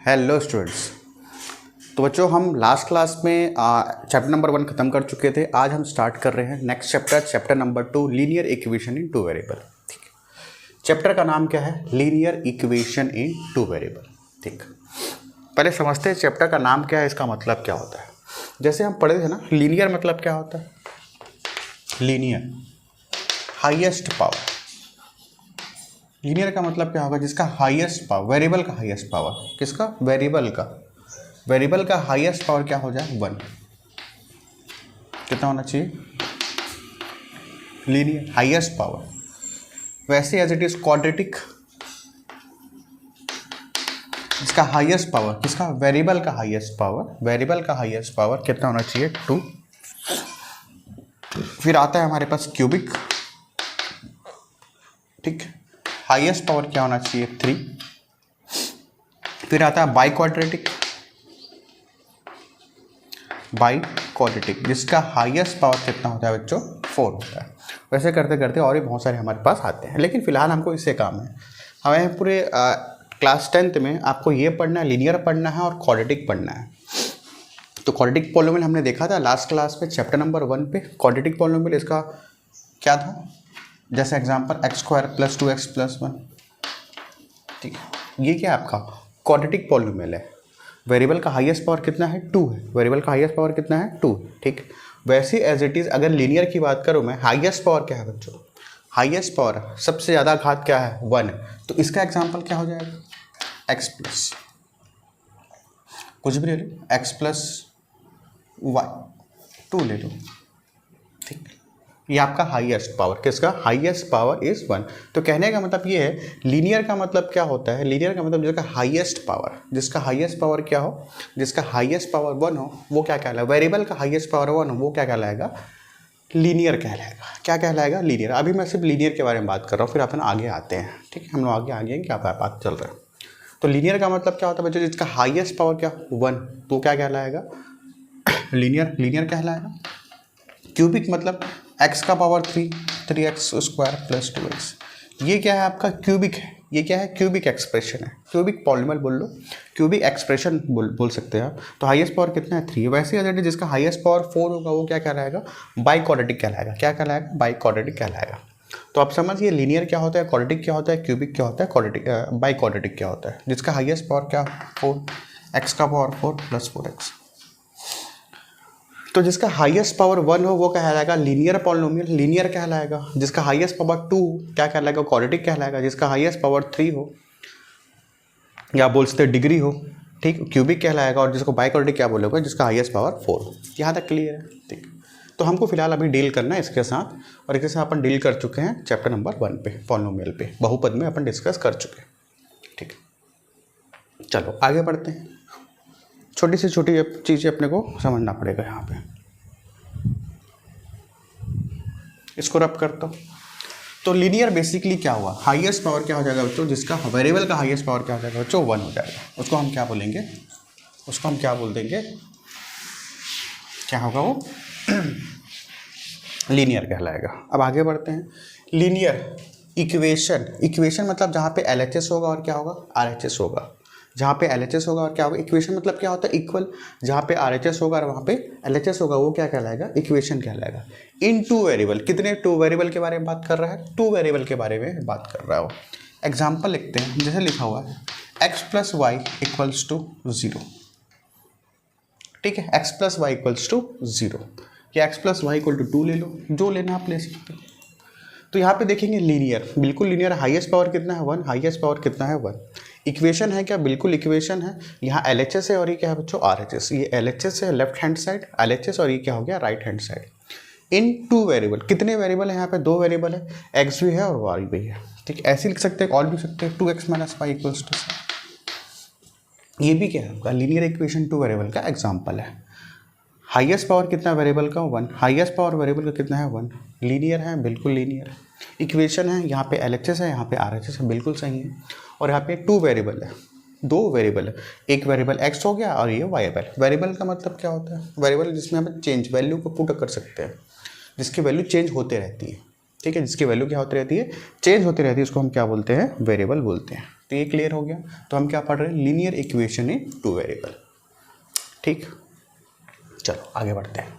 Hello students. तो बच्चों हम लास्ट क्लास में चैप्टर नंबर 1 खत्म कर चुके थे। आज हम स्टार्ट कर रहे हैं next chapter number 2, linear equation in two variable. ठीक है, चैप्टर का नाम क्या है? Linear equation in two variable. ठीक, पहले समझते हैं चैप्टर का नाम क्या है, इसका मतलब क्या होता है। जैसे हम पढ़े थे ना, लीनियर मतलब क्या होता है? Linear highest power. लीनियर का मतलब क्या होगा? जिसका हाईएस्ट पावर, वेरिएबल का हाईएस्ट पावर। किसका? वेरिएबल का हाईएस्ट पावर क्या हो जाए? 1। कितना होना चाहिए? Linear highest power. वैसे एज इट इज क्वाड्रेटिक, इसका हाईएस्ट पावर किसका? वेरिएबल का हाईएस्ट पावर कितना होना चाहिए? 2। फिर आता है हमारे पास क्यूबिक। ठीक, हाईएस्ट पावर क्या होना चाहिए? 3। फिर आता है बाई क्वाड्रेटिक, जिसका हाईएस्ट पावर कितना होता है बच्चों? 4 होता है। वैसे करते करते और भी बहुत सारे हमारे पास आते हैं, लेकिन फिलहाल हमको इससे काम है। हमें पूरे क्लास 10th में आपको ये पढ़ना है, लीनियर पढ़ना है और क्वाड्रेटिक पढ़ना है। तो क्वाड्रेटिक पॉलिनोमियल हमने देखा था लास्ट क्लास में, चैप्टर नंबर 1 पे। क्वाड्रेटिक पॉलिनोमियल इसका क्या था? जैसे एग्जांपल x² + 2x + 1। ठीक है, ये क्या है आपका? क्वाड्रेटिक पॉलिनोमियल है। वेरिएबल का हाईएस्ट पावर कितना है? 2 है। वेरिएबल का हाईएस्ट पावर कितना है? 2। ठीक, वैसे एज इट इज अगर लीनियर की बात करूं मैं, हाईएस्ट पावर क्या है बच्चों? हाईएस्ट पावर सबसे ज़्यादा घात क्या है? 1। तो इसका एग्जांपल क्या हो जाएगा? x प्लस कुछ भी ले लो, x + y 2 ले लो। ठीक, ये आपका हाईएस्ट पावर। किसका? Highest power is 1। तो कहने का मतलब ये है, लीनियर का मतलब क्या होता है? लीनियर का मतलब जिसका हाईएस्ट पावर क्या हो? जिसका हाईएस्ट पावर 1 हो, वो क्या कहलाएगा? वेरिएबल का हाईएस्ट पावर 1 हो, वो क्या कहलाएगा? लीनियर कहलाएगा। क्या कहलाएगा? लीनियर। अभी मैं सिर्फ लीनियर के बारे में बात कर रहा हूँ, फिर अपन आगे आते हैं। ठीक है, हम लोग आगे क्या बात चल रहा है। तो लीनियर का मतलब क्या होता है बच्चों? जिसका हाईएस्ट पावर क्या? 1, तो क्या कहलाएगा? लीनियर कहलाएगा। क्यूबिक मतलब x का पावर 3, 3x² + 2x। ये क्या है आपका? क्यूबिक है। ये क्या है? क्यूबिक एक्सप्रेशन है। क्यूबिक पॉलिनोमियल बोल लो, क्यूबिक एक्सप्रेशन बोल सकते हैं आप। तो हाईएस्ट पावर कितना है? 3। वैसे ही जिसका हाईएस्ट पावर 4 होगा, वो क्या कहलाएगा? बाई क्वाड्रेटिक कहलाएगा। क्या कहलाएगा? बाई क्वाड्रेटिक कहलाएगा। तो आप समझिए, लीनियर क्या होता है, क्वाड्रेटिक क्या होता है, क्यूबिक क्या होता है, क्वाड्रेटिक बाई क्वाड्रेटिक क्या होता है। जिसका हाईएस्ट पावर क्या? 4, x का पावर 4 + 4x। तो जिसका हाईएस्ट पावर 1 हो, वो कहलाएगा लीनियर पॉलिनोमियल, लीनियर कहलाएगा। जिसका हाईएस्ट पावर 2 क्या कहलाएगा? क्वाड्रेटिक कहलाएगा। जिसका हाईएस्ट पावर 3 हो, या बोल सकते डिग्री हो, ठीक, क्यूबिक कहलाएगा। और जिसको बाई क्वाड्रेटिक क्या बोलोगे? जिसका हाईएस्ट पावर 4 हो। यहाँ तक क्लियर है? ठीक, तो हमको फिलहाल अभी डील करना है इसके साथ, और इसके साथ अपन डील कर चुके हैं चैप्टर नंबर 1 पे, पॉलिनोमियल पे, बहुपद में अपन डिस्कस कर चुके हैं। ठीक, चलो आगे बढ़ते हैं। छोटी से छोटी चीज़ें अपने को समझना पड़ेगा यहाँ पे। इसको रब करता हूँ। तो लीनियर बेसिकली क्या हुआ? हाईएस्ट पावर क्या हो जाएगा बच्चों? जिसका वेरिएबल का हाईएस्ट पावर क्या हो जाएगा बच्चों? 1 हो जाएगा। उसको हम क्या बोलेंगे? उसको हम क्या बोल देंगे? क्या होगा वो? लीनियर कहलाएगा। अब आगे बढ़ते हैं। लीनियर इक्वेशन मतलब जहाँ पे LHS होगा और क्या होगा? RHS होगा। जहाँ पे LHS होगा और क्या होगा? इक्वेशन मतलब क्या होता है? इक्वल। जहाँ पे RHS होगा और वहाँ पे LHS होगा, वो क्या कहलाएगा? इक्वेशन कहलाएगा। इन टू वेरिएबल, कितने टू वेरिएबल के बारे में बात कर रहा है? 2 वेरिएबल के बारे में बात कर रहा हो। एग्जाम्पल लिखते हैं, जैसे लिखा हुआ है x + y = 0। ठीक है, x + y = 0, या x + y = 2 ले लो, जो लेना आप ले सकते हो। तो यहाँ पे देखेंगे लीनियर, बिल्कुल लीनियर। हाईएस्ट पावर कितना है? 1। हाईएस्ट पावर कितना है? 1। इक्वेशन है क्या? बिल्कुल इक्वेशन है। यहाँ LHS है और ये क्या है बच्चों? RHS। ये LHS है लेफ्ट हैंड साइड, LHS, और ये क्या हो गया? Right hand side. In two variable, कितने वेरिएबल है यहाँ पे? 2 वेरिएबल है, x भी है और y भी है। ठीक, ऐसे लिख सकते हैं और भी सकते हैं, 2x - y = 7। ये भी क्या है आपका? लीनियर इक्वेशन 2 वेरिएबल का एग्जाम्पल है। हाईएस्ट पावर कितना वेरिएबल का? 1। हाईएस्ट पावर वेरिएबल का कितना है? 1। लीनियर है, बिल्कुल लीनियर है। इक्वेशन है, यहाँ पे LHS है, यहाँ पे RHS है, बिल्कुल सही है। और यहाँ पे 2 वेरिएबल है, 2 वेरिएबल है। एक वेरिएबल x हो गया और ये y। वेरिएबल का मतलब क्या होता है? वेरिएबल जिसमें हम चेंज वैल्यू को पुट कर सकते हैं, जिसकी वैल्यू चेंज होते रहती है। ठीक है, जिसकी वैल्यू क्या होती रहती है, चेंज होती रहती है, उसको हम क्या बोलते हैं, वेरिएबल बोलते हैं। तो ये क्लियर हो गया। तो हम क्या पढ़ रहे हैं, linear equation in two variable. ठीक, चलो आगे बढ़ते हैं।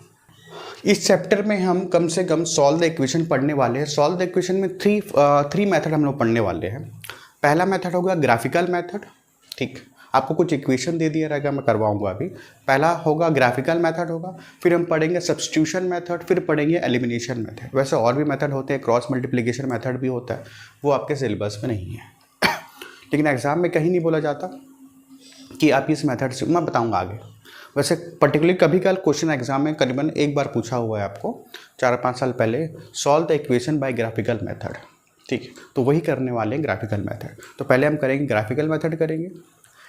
इस चैप्टर में हम कम से कम सॉल्व द इक्वेशन पढ़ने वाले हैं। सॉल्व द इक्वेशन में थ्री मेथड हम लोग पढ़ने वाले हैं। पहला मेथड होगा ग्राफिकल मेथड। ठीक, आपको कुछ इक्वेशन दे दिया रहेगा, मैं करवाऊंगा अभी। पहला होगा ग्राफिकल मेथड होगा, फिर हम पढ़ेंगे सब्स्टिट्यूशन मेथड, फिर पढ़ेंगे एलिमिनेशन मेथड। वैसे और भी मेथड होते हैं, क्रॉस मल्टीप्लिकेशन मेथड भी होता है, वो आपके सिलेबस में नहीं है लेकिन एग्जाम में कहीं नहीं बोला जाता कि आप इस मेथड से, मैं बताऊंगा आगे। वैसे पर्टिकुलरली कभी कल क्वेश्चन एग्जाम में करीबन एक बार पूछा हुआ है आपको 4-5 साल पहले, solve the equation by graphical method. ठीक है, तो वही करने वाले हैं ग्राफिकल मेथड। तो पहले हम करेंगे ग्राफिकल मेथड करेंगे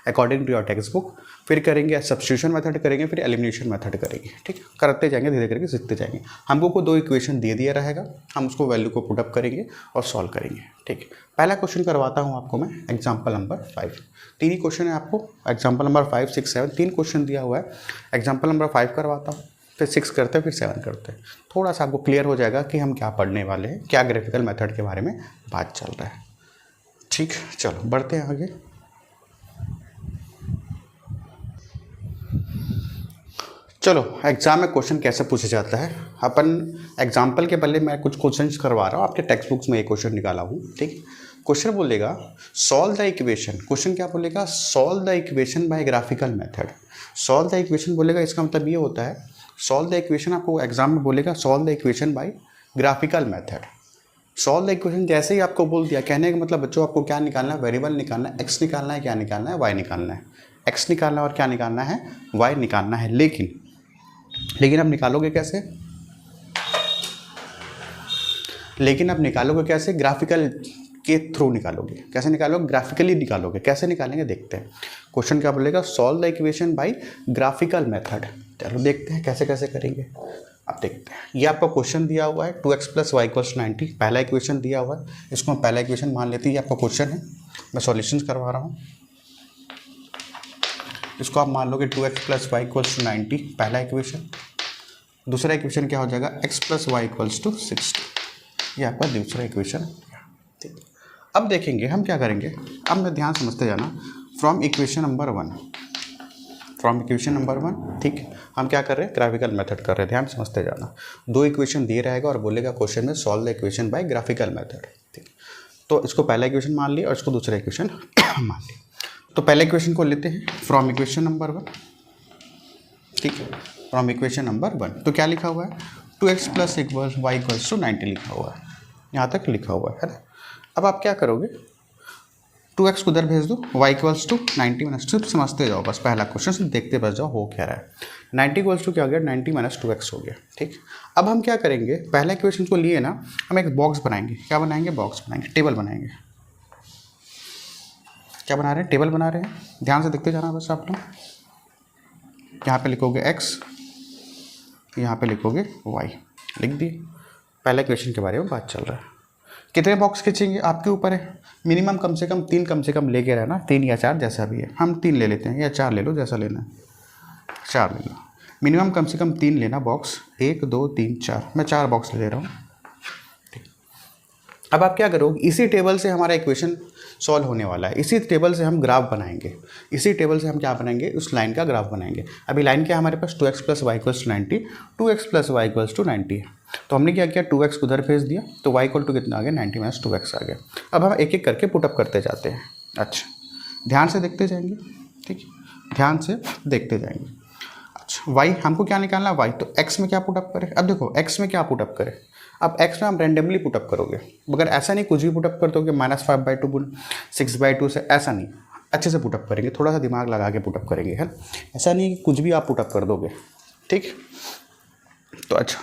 according to your textbook, फिर करेंगे सब्स्टिट्यूशन मेथड करेंगे, फिर एलिमिनेशन मेथड करेंगे। ठीक, करते जाएंगे, धीरे धीरे करके सीखते जाएंगे। हमको को 2 इक्वेशन दे दिया रहेगा, हम उसको वैल्यू को पुटअप करेंगे और सॉल्व करेंगे। ठीक है, पहला क्वेश्चन करवाता हूँ आपको मैं, एग्जाम्पल नंबर 5। 3 ही क्वेश्चन है आपको, एग्जाम्पल नंबर 5, 6, 7 3 क्वेश्चन दिया हुआ है। एग्जाम्पल नंबर 5 करवाता हूँ, फिर 6 करते हैं, फिर 7 करते हैं। थोड़ा सा आपको क्लियर हो जाएगा कि हम क्या पढ़ने वाले हैं, क्या ग्राफिकल मेथड के बारे में बात चल रहा है। ठीक, चलो बढ़ते हैं आगे। चलो, एग्जाम में क्वेश्चन कैसे पूछा जाता है। अपन एग्जाम्पल के पहले मैं कुछ क्वेश्चंस करवा रहा हूँ, आपके टेक्स्ट बुक्स में एक क्वेश्चन निकाला हूँ। ठीक, क्वेश्चन बोलेगा सॉल्व द इक्वेशन। क्वेश्चन क्या बोलेगा, solve the equation by graphical method. Solve the equation बोलेगा, इसका मतलब ये होता है सॉल्व द इक्वेशन, आपको एग्जाम में बोलेगा solve the equation by graphical method. Solve the equation जैसे ही आपको बोल दिया, कहने का मतलब बच्चों आपको क्या निकालना है, वेरिएबल निकालना है, एक्स निकालना है, क्या निकालना है, वाई निकालना है। एक्स निकालना है और क्या निकालना है, वाई निकालना है। लेकिन आप निकालोगे कैसे, ग्राफिकल के थ्रू निकालोगे। कैसे निकालोगे, ग्राफिकली निकालोगे। कैसे निकालेंगे देखते हैं। क्वेश्चन क्या बोलेगा, solve the equation by graphical method. चलो देखते हैं कैसे कैसे करेंगे। अब देखते हैं, ये आपका क्वेश्चन दिया हुआ है 2x + y = 90। पहला इक्वेशन दिया हुआ है, इसको हम पहला इक्वेशन मान लेते हैं। ये आपका क्वेश्चन है, मैं सॉल्यूशन करवा रहा हूँ। इसको आप मान लोगे 2x + y = 90, पहला इक्वेशन। दूसरा इक्वेशन क्या हो जाएगा, x + y = 60। ये आपका दूसरा इक्वेशन। ठीक, अब देखेंगे हम क्या करेंगे। अब मैं ध्यान समझते जाना, फ्रॉम इक्वेशन नंबर 1। ठीक, हम क्या कर रहे हैं, ग्राफिकल मेथड कर रहे हैं। ध्यान समझते जाना, 2 इक्वेशन दिए रहेगा और बोलेगा क्वेश्चन में solve the equation by graphical method. ठीक, तो इसको पहला इक्वेशन मान लिया और इसको दूसरा इक्वेशन मान लिया। तो पहले इक्वेशन को लेते हैं फ्रॉम इक्वेशन नंबर 1। ठीक है, फ्रॉम इक्वेशन नंबर 1 तो क्या लिखा हुआ है, 2x + y = 90 लिखा हुआ है, यहाँ तक लिखा हुआ है ना। अब आप क्या करोगे, 2x को उधर भेज दो, y = 90 - 2। समझते जाओ बस, पहला क्वेश्चन से देखते बस जाओ हो क्या रहा है। 90 = क्या हो गया, 90 - 2x हो गया। ठीक, अब हम क्या करेंगे, पहला इक्वेशन को लिए ना, हम एक बॉक्स बनाएंगे। क्या बनाएंगे, बॉक्स बनाएंगे, टेबल बनाएंगे। क्या बना रहे हैं, टेबल बना रहे हैं। ध्यान से देखते जाना बस आप लोग। यहाँ पे लिखोगे x, यहाँ पे लिखोगे y, लिख दिए। पहले क्वेश्चन के बारे में बात चल रहा है। कितने बॉक्स खींचेंगे आपके ऊपर है, मिनिमम कम से कम 3 लेके रहना, 3 या 4 जैसा भी है। हम 3 ले लेते हैं, या 4 ले लो, जैसा लेना है 4 ले लो। मिनिमम कम से कम 3 लेना बॉक्स, 1 2 3 4। मैं 4 बॉक्स ले रहा हूँ। ठीक, अब आप क्या करोगे, इसी टेबल से हमारा इक्वेशन सॉल्व होने वाला है। इसी टेबल से हम ग्राफ बनाएंगे। इसी टेबल से हम क्या बनाएंगे, उस लाइन का ग्राफ बनाएंगे। अभी लाइन क्या है हमारे पास, 2x + y = 90, 2x + y = 90 है। तो हमने क्या किया, 2x उधर भेज दिया, तो y = कितना आ गया, 90 - 2x आ गया। अब हम एक एक करके पुटअप करते जाते हैं। अच्छा, ध्यान से देखते जाएंगे। ठीक, ध्यान से देखते जाएंगे। अच्छा, y हमको क्या निकालना है, y तो x में क्या पुटअप करें। अब देखो x में क्या पुटअप करें, अब x में हम रैंडमली पुटअप करोगे, मगर ऐसा नहीं कुछ भी पुटअप कर दोगे, -5/2 6/2 से, ऐसा नहीं। अच्छे से पुटअप करेंगे, थोड़ा सा दिमाग लगा के पुटअप करेंगे, है। ऐसा नहीं कि कुछ भी आप पुटअप कर दोगे। ठीक, तो अच्छा,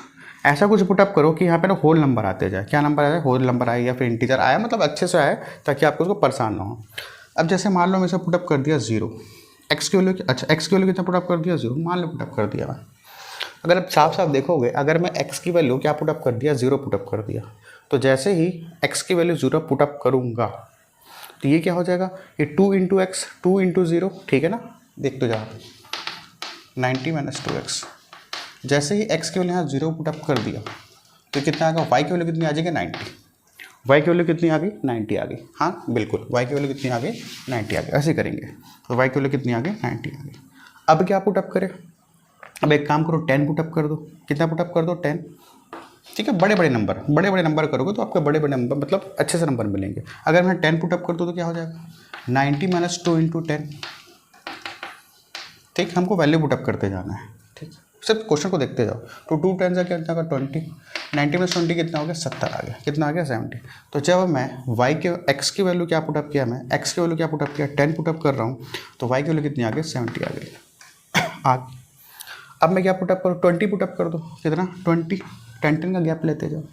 ऐसा कुछ पुटअप करो कि यहाँ पे ना होल नंबर आते जाए। क्या नंबर आया, होल नंबर आया या फिर इंटीजर आया, मतलब अच्छे से आए, ताकि आपको उसको परेशान ना हो। अब जैसे मान लो मैं इसे पुटअप कर दिया 0, x की वैल्यू, अच्छा x की वैल्यू कितना पुटअप कर दिया, 0, मान लो पुटअप कर दिया मैं। अगर आप साफ साफ देखोगे, अगर मैं x की वैल्यू क्या पुटअप कर दिया, 0 पुटअप कर दिया, तो जैसे ही x की वैल्यू 0 पुटअप करूँगा, तो ये क्या हो जाएगा, ये 2 × x, 2 × 0, ठीक है ना। देख तो जाओ, 90 - 2x। जैसे ही x की वैल्यू यहाँ 0 पुटअप कर दिया, तो कितना आ गया, वाई की वैल्यू कितनी आ जाएगी 90, वाई की वैल्यू कितनी आ गई 90 आ गई, हाँ बिल्कुल वाई की वैल्यू कितनी आ गई 90 आ गई, ऐसे करेंगे तो वाई की वैल्यू कितनी आ गई 90 आ गई। अब क्या पुटअप करें, अब एक काम करो 10 पुटअप कर दो, कितना पुटअप कर दो 10, ठीक है, बड़े बड़े नंबर करोगे तो आपके बड़े बड़े नंबर मतलब अच्छे से नंबर मिलेंगे। अगर मैं 10 पुटअप कर दूँ तो क्या हो जाएगा 90 माइनस 2 इंटू 10, ठीक, हमको वैल्यू पुटअप करते जाना है, ठीक, सिर्फ क्वेश्चन को देखते जाओ। तो 2 10 से कितना का 20, 90 में 20 कितना हो गया 70 आ गया, कितना आ गया 70। तो जब मैं y के x की वैल्यू क्या पुटअप किया, मैं x की वैल्यू क्या पुटअप किया 10 पुटअप कर रहा हूँ, तो y की वैल्यू कितनी आ गई 70 आ गई आ। अब मैं क्या पुटअप करूँ 20 पुटअप कर दो, कितना 20, 10 का गैप लेते जाओ,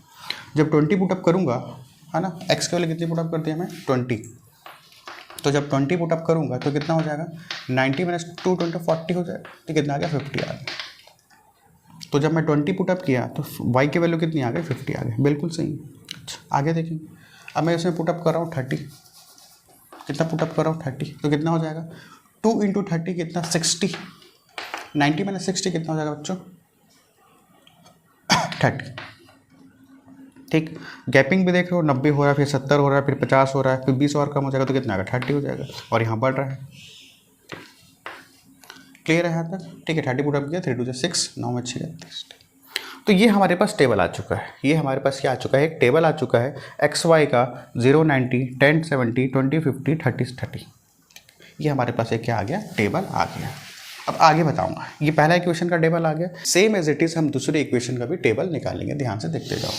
जब 20 पुटअप करूँगा है ना, x की वैल्यू कितनी पुटअप करती है हमें 20, तो जब 20 पुटअप करूँगा तो कितना हो जाएगा 90 माइनस 2 20 40 हो जाएगा, तो कितना आ गया 50 आ गया। तो जब मैं 20 पुटअप किया तो y की वैल्यू कितनी आ गई 50 आ गई, बिल्कुल सही। अच्छा आगे देखेंगे, अब मैं इसमें पुटअप कर रहा हूँ 30, कितना पुटअप कर रहा हूँ 30, तो कितना हो जाएगा 2 इंटू 30 कितना 60, 90 माइनस 60 कितना हो जाएगा बच्चों 30, ठीक। गैपिंग भी देख रहे हो 90 हो रहा है, फिर 70 हो रहा है, फिर 50 हो रहा है, फिर 20 और कम हो जाएगा तो कितना आएगा 30 हो जाएगा, और यहाँ बढ़ रहा है। क्लियर है यहाँ तक, ठीक है। 30 पुटअप किया 3 2 6 9 में 36। तो ये हमारे पास टेबल आ चुका है, ये हमारे पास क्या आ चुका है, एक टेबल आ चुका है एक्स वाई का 0 90 10 70 20 50 30 30, ये हमारे पास एक क्या आ गया टेबल आ गया। अब आगे बताऊंगा, ये पहला इक्वेशन का टेबल आ गया, सेम एज इट इज हम दूसरे इक्वेशन का भी टेबल निकालेंगे, ध्यान से देखते जाओ,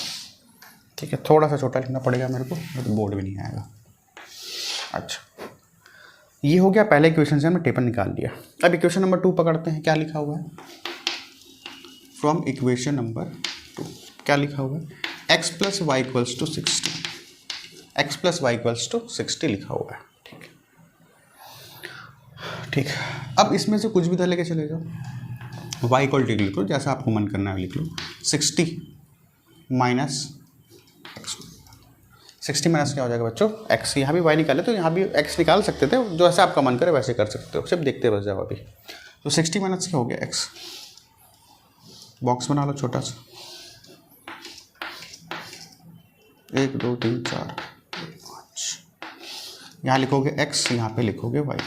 ठीक है। थोड़ा सा छोटा लिखना पड़ेगा मेरे को, तो बोर्ड भी नहीं आएगा। अच्छा ये हो गया, पहले इक्वेशन से हमने टेबल निकाल दिया। अब इक्वेशन नंबर 2 पकड़ते हैं, क्या लिखा हुआ है फ्रॉम इक्वेशन नंबर 2, क्या लिखा हुआ है x plus y equals to 60, x plus y equals to 60 लिखा हुआ है, ठीक है ठीक। अब इसमें से कुछ भी तरह लेके चले जाओ, y इक्वल टू लिख लो, जैसा आपको मन करना है लिख लो, 60 माइनस एक्स, 60 माइनस क्या हो जाएगा बच्चों x, यहाँ भी y निकाले तो यहाँ भी x निकाल सकते थे, जो ऐसा आपका मन करे वैसे कर सकते हो, सिर्फ देखते बस जाओ अभी। तो 60 माइनस क्या हो गया x, बॉक्स बना लो छोटा सा, 1 2 3 4 5, यहाँ लिखोगे x, यहाँ पे लिखोगे y।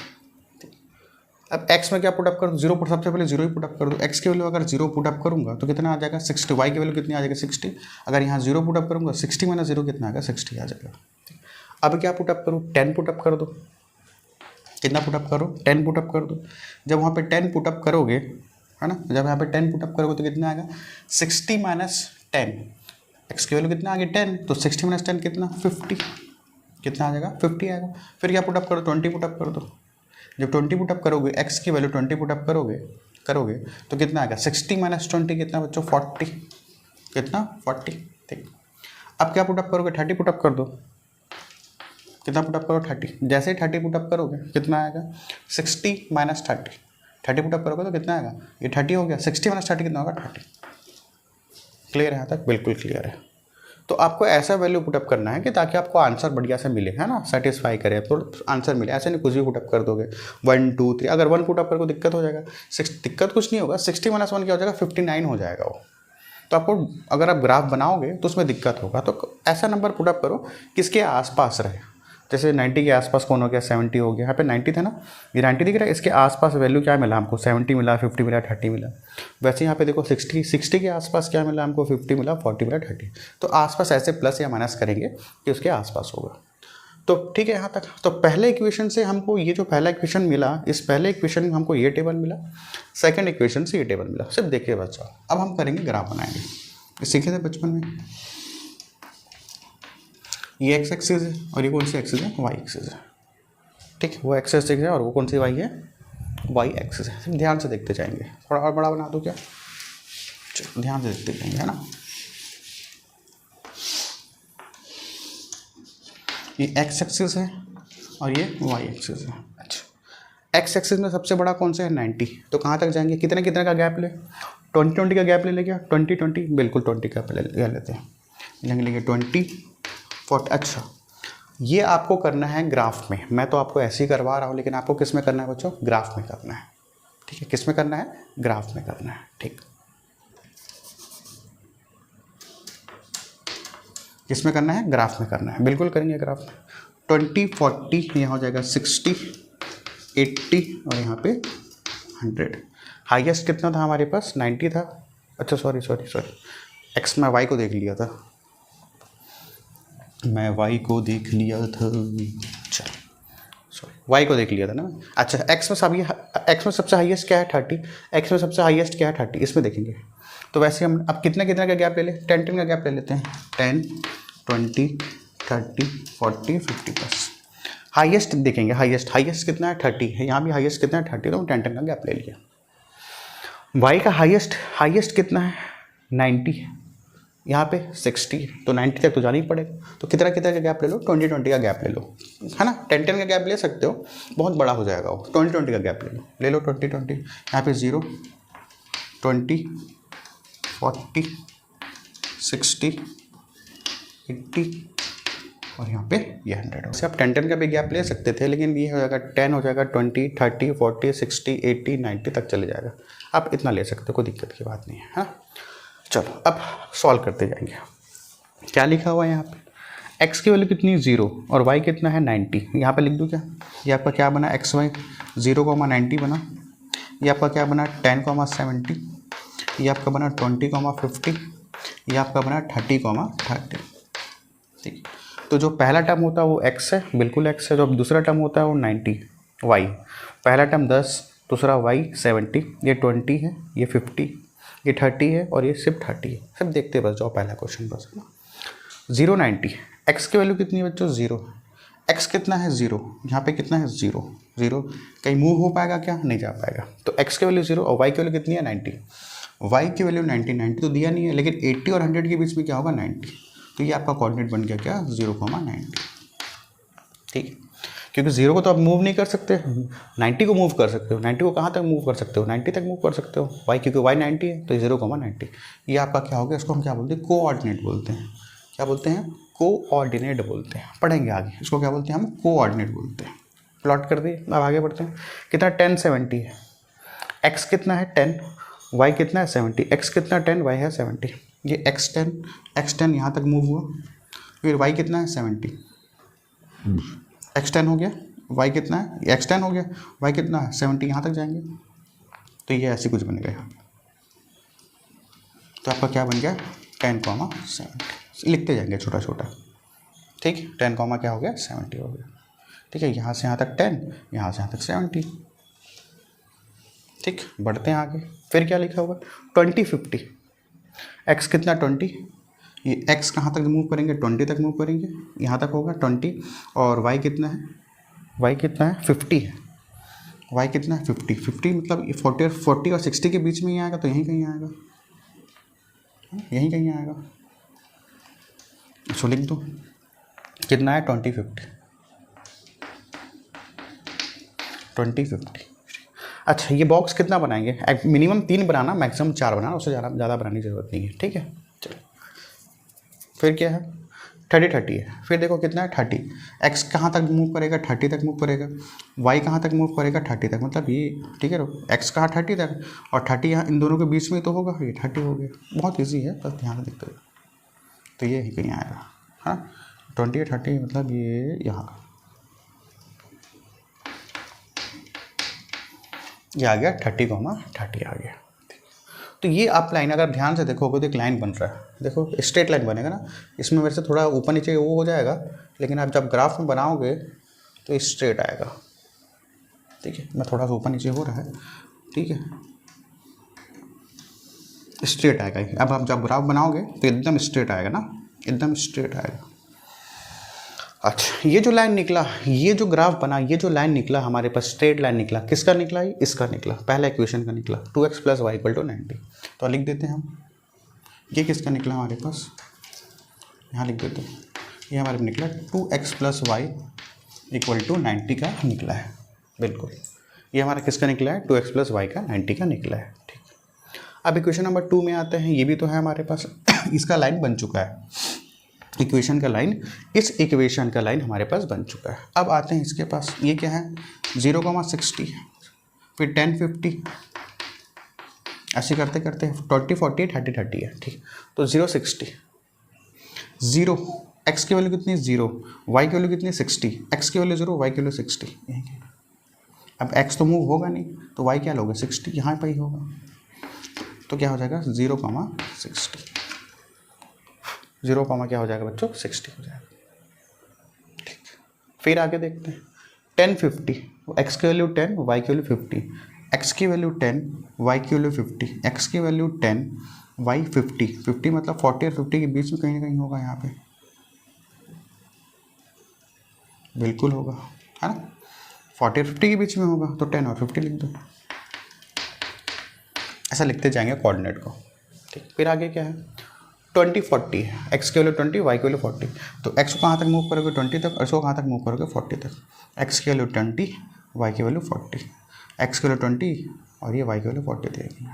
अब x में क्या पुटअप कर दो, जीरो पुट, सबसे पहले जीरो ही पुटअप कर दो, x की वैल्यू अगर जीरो पुटअप करूंगा तो कितना आ जाएगा 60, y की वैल्यू कितनी आ जाएगी 60, अगर यहाँ जीरो पुटअप करूंगा 60 माइनस जीरो कितना आ गया 60 आ जाएगा। अब क्या पुटअप करूँ 10 पुटअप कर दो, कितना पुटअप करो 10 पुटअप कर दो, जब वहाँ पे 10 पुटअप करोगे है ना, जब यहाँ पे 10 पुटअप करोगे तो कितना आएगा 60 माइनस 10, एक्स की वैल्यू कितना आ गई 10, तो 60 माइनस 10 कितना 50, कितना आ जाएगा 50 आएगा। फिर क्या पुटअप करो 20 पुटअप कर दो, जब 20 पुटअप करोगे एक्स की वैल्यू 20 पुटअप करोगे तो कितना आएगा 60 माइनस 20 कितना बच्चों 40, कितना 40, ठीक। अब क्या पुटअप करोगे 30 पुटअप कर दो, कितना पुटअप करो 30, जैसे ही 30 पुटअप करोगे कितना आएगा 60 माइनस 30, 30 पुटअप करोगे तो कितना आएगा ये 30 हो गया, 60 माइनस 30 कितना होगा 30। क्लियर है यहाँ तक, बिल्कुल क्लियर है। तो आपको ऐसा वैल्यू पुटअप करना है कि ताकि आपको आंसर बढ़िया से मिले, है ना, सेटिस्फाई करे तो आंसर मिले, ऐसे नहीं कुछ भी पुटअप कर दोगे 1 2 3, अगर 1 पुटअप करोगे दिक्कत हो जाएगा, दिक्कत कुछ नहीं होगा, 60 माइनस 1 क्या हो जाएगा 59 हो जाएगा वो। तो आपको अगर आप ग्राफ बनाओगे तो उसमें दिक्कत होगा, तो ऐसा नंबर पुटअप करो किसके आसपास रहे, जैसे 90 के आसपास कौन हो गया 70 हो गया, यहाँ पे 90 था ना, ये 90 दिख रहा है, इसके आसपास वैल्यू क्या मिला हमको 70 मिला 50 मिला 30 मिला। वैसे यहाँ पे देखो 60 के आसपास क्या मिला हमको 50 मिला 40 मिला 30, तो आसपास ऐसे प्लस या माइनस करेंगे कि उसके आसपास होगा। तो ठीक है यहाँ तक। तो पहले इक्वेशन से हमको ये जो पहला इक्वेशन मिला, इस पहले इक्वेशन में हमको ये टेबल मिला, सेकेंड इक्वेशन से ये टेबल मिला, सिर्फ देखिए बच्चों। अब हम करेंगे ग्राफ बनाएंगे, सीखे थे बचपन में, ये एक्स एक्सिस है और ये कौन सी एक्सिस है वाई एक्सिस है, ठीक है, वो एक्सिस है और वो कौन सी वाई है वाई एक्सिस है। ध्यान से देखते जाएंगे, थोड़ा और बड़ा बना दो क्या, चलो ध्यान से देखते जाएंगे, है ना। ये एक्स एक्सिस है और ये वाई एक्सिस है। अच्छा एक्स एक्सिस में सबसे बड़ा कौन सा है 90, तो कहाँ तक जाएंगे, कितने कितने का गैप ले 20 का गैप ले लेंगे 20 बिल्कुल 20 का ले लेते हैं, लेंगे 20 40। अच्छा ये आपको करना है ग्राफ में, मैं तो आपको ऐसे ही करवा रहा हूँ, लेकिन आपको किस में करना है बच्चों ग्राफ में करना है, ठीक है, किस में करना है ग्राफ में करना है, ठीक। किस में करना है, ग्राफ में करना है, बिल्कुल करेंगे ग्राफ में। 20 40 यहाँ हो जाएगा 60 80 और यहाँ पे 100। हाईएस्ट कितना था हमारे पास, 90 था। अच्छा सॉरी एक्स में वाई को देख लिया था, मैं वाई को देख लिया था, चलो सॉरी वाई को देख लिया था ना। अच्छा एक्स में सबसे हाईएस्ट क्या है, 30। एक्स में सबसे हाईएस्ट क्या है, 30। इसमें देखेंगे तो वैसे हम अब कितना का गैप ले लें, 10 का गैप ले लेते हैं। 10 20 30 40 50 प्लस हाईएस्ट देखेंगे। हाईएस्ट कितना है, 30 है। यहाँ भी हाईएस्ट कितना है, 30, तो हम 10 का गैप ले लिया। वाई का हाईएस्ट कितना है, 90, यहाँ पे 60, तो 90 तक तो जाना ही पड़ेगा। तो कितना का गैप ले लो, 20 का गैप ले लो, है ना। 10 का गैप ले सकते हो, बहुत बड़ा हो जाएगा वो। 20 का गैप ले लो 20 यहाँ पे 0 20 40 60 80 और यहाँ पे ये 100 हो। आप 10 का भी गैप ले सकते थे, लेकिन ये हो जाएगा 10 हो जाएगा 20 30 40 60 80 90 तक चले जाएगा। आप इतना ले सकते हो, कोई दिक्कत की बात नहीं है, हाँ। चलो अब सॉल्व करते जाएंगे। क्या लिखा हुआ है यहाँ पे, x की वैल्यू कितनी, 0 और y कितना है, 90। यहाँ पे लिख दूँ क्या, ये आपका क्या बना, एक्स वाई 0,90 बना। ये आपका क्या बना, 10,70। ये आपका बना 20,50। ये आपका बना 30,30। ठीक, तो जो पहला टर्म होता है वो x है, बिल्कुल x है। जो दूसरा टर्म होता है वो 90 y। पहला टर्म 10, दूसरा y 70, ये 20 है, ये 50, ये 30 है और ये सिर्फ 30 है। सब देखते बस जाओ, पहला क्वेश्चन बस। 0 90, x की वैल्यू कितनी है बच्चों, 0। x कितना है, 0। यहाँ पे कितना है, 0 0। कहीं मूव हो पाएगा क्या, नहीं जा पाएगा। तो x की वैल्यू 0 और y की वैल्यू कितनी है, 90। y की वैल्यू 90 तो दिया नहीं है, लेकिन 80 और 100 के बीच में क्या होगा, 90। तो ये आपका कोऑर्डिनेट बन गया क्या, 0,90। ठीक है, क्योंकि 0 को तो आप मूव नहीं कर सकते, 90 को मूव कर सकते हो। 90 को कहाँ तक मूव कर सकते हो, 90 तक मूव कर सकते हो। y क्योंकि y 90 है तो 0,90 ये आपका क्या हो गया। इसको हम क्या बोलते हैं, कोऑर्डिनेट बोलते हैं। क्या बोलते हैं, कोऑर्डिनेट बोलते हैं। पढ़ेंगे आगे इसको क्या बोलते हैं, हम कोऑर्डिनेट बोलते हैं। प्लॉट कर दिए, अब आगे बढ़ते हैं। कितना, 10 70 है। x कितना है, 10, y कितना है, 70। x कितना 10, y है 70। ये x10 यहाँ तक मूव हुआ, फिर y कितना है, 70। x10 हो गया, y कितना है, x10 हो गया, y कितना है, 70, यहाँ तक जाएंगे तो ये ऐसी कुछ बनेगा यहाँ। तो आपका क्या बन गया, 10,70। लिखते जाएंगे छोटा छोटा। ठीक, 10, क्या हो गया, 70 हो गया। ठीक है, यहाँ से यहाँ तक 10, यहाँ से यहाँ तक 70। ठीक, बढ़ते हैं आगे। फिर क्या लिखा हुआ, 20 50। x कितना, 20, ये x कहाँ तक मूव करेंगे, 20 तक मूव करेंगे, यहाँ तक होगा 20। और y कितना है, 50 है। y कितना है, 50 मतलब 40 और 60 के बीच में ही आएगा, तो यहीं कहीं आएगा, यहीं कहीं आएगा। इसको लिख दो, कितना है, 20 50। अच्छा, ये बॉक्स कितना बनाएंगे, मिनिमम 3 बनाना, मैक्सिमम 4 बनाना, उससे ज़्यादा बनाने की ज़रूरत नहीं है। ठीक है, चलो फिर क्या है, 30 है। फिर देखो कितना है, 30। x कहाँ तक मूव करेगा, 30 तक मूव करेगा। y कहाँ तक मूव करेगा, 30 तक, मतलब ये। ठीक है, x कहाँ 30 तक, और 30 यहाँ इन दोनों के बीच में तो होगा, ये 30 हो गया। बहुत ईजी है, बस ध्यान से देखते हो। तो ये ही कहीं आएगा, हाँ। 20 30 मतलब ये यहाँ का, ये आ गया 30,30 आ गया। तो ये आप लाइन अगर ध्यान से देखोगे तो एक लाइन बन रहा है, देखो स्ट्रेट लाइन बनेगा ना। इसमें वैसे थोड़ा ऊपर नीचे वो हो जाएगा, लेकिन आप जब ग्राफ में बनाओगे तो स्ट्रेट आएगा। ठीक है, मैं थोड़ा सा ऊपर नीचे हो रहा है, ठीक है, स्ट्रेट आएगा। अब आप जब ग्राफ बनाओगे तो एकदम स्ट्रेट आएगा ना, एकदम स्ट्रेट आएगा। अच्छा, ये जो लाइन निकला, ये जो ग्राफ बना, ये जो लाइन निकला हमारे पास, स्ट्रेट लाइन निकला, किसका निकला, ये इसका निकला, पहला इक्वेशन का निकला, 2x + y = 90। तो लिख देते हैं हम, ये किसका निकला हमारे पास, यहाँ लिख देते हैं, ये हमारे पास निकला 2x + y = 90 का निकला है। बिल्कुल, ये हमारा किसका निकला है, 2x + y का 90 का निकला है। ठीक, अब इक्वेशन नंबर 2 में आते हैं। ये भी तो है हमारे पास, इसका लाइन बन चुका है, इक्वेशन का लाइन, इस इक्वेशन का लाइन हमारे पास बन चुका है। अब आते हैं इसके पास, ये क्या है, 0,60, फिर 10 50, ऐसे करते करते 20 40 30 30 है। ठीक, तो 0 60, 0, x की वैल्यू कितनी 0, y की वैल्यू कितनी 60, x की वैल्यू 0, y की वैल्यू 60। अब x तो मूव होगा नहीं तो y क्या लोगे 60, यहाँ पर ही होगा, तो क्या हो जाएगा 0,60, 0, क्या हो जाएगा बच्चों 60 हो जाएगा। ठीक, फिर आगे देखते हैं 10, 50, x की वैल्यू 10, y की वैल्यू 50, x की वैल्यू 10, y की वैल्यू 50, x की वैल्यू 10, y 50, 50 मतलब 40 और 50 के बीच में कहीं ना कहीं होगा यहाँ पे, बिल्कुल होगा, है ना, 40 और 50 के बीच में होगा, तो 10 और 50 लिख दो, ऐसा लिखते जाएंगे कोऑर्डिनेट को। ठीक, फिर आगे क्या है 20, 40, x की वैल्यू 20, y की वैल्यू 40, तो x को कहाँ तक मूव करोगे 20 तक, और इसको कहाँ तक मूव करोगे 40 तक, x की वैल्यू 20, y की वैल्यू 40, x की वैल्यू 20 और ये y की वैल्यू 40 देगी।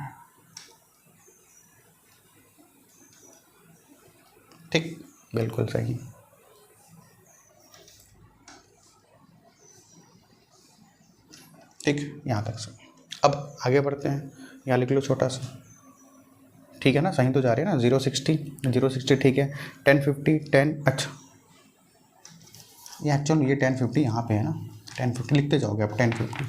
ठीक, बिल्कुल सही। ठीक, यहाँ तक सही। अब आगे बढ़ते हैं, यहाँ लिख लो छोटा सा, ठीक है ना, सही तो जा रहे हैं ना, 060, 060 ठीक है, 10, 50, 10, अच्छा ये एक्चुअल ये 10, 50 यहाँ पे है ना, 10, 50 लिखते जाओगे आप, 10, 50,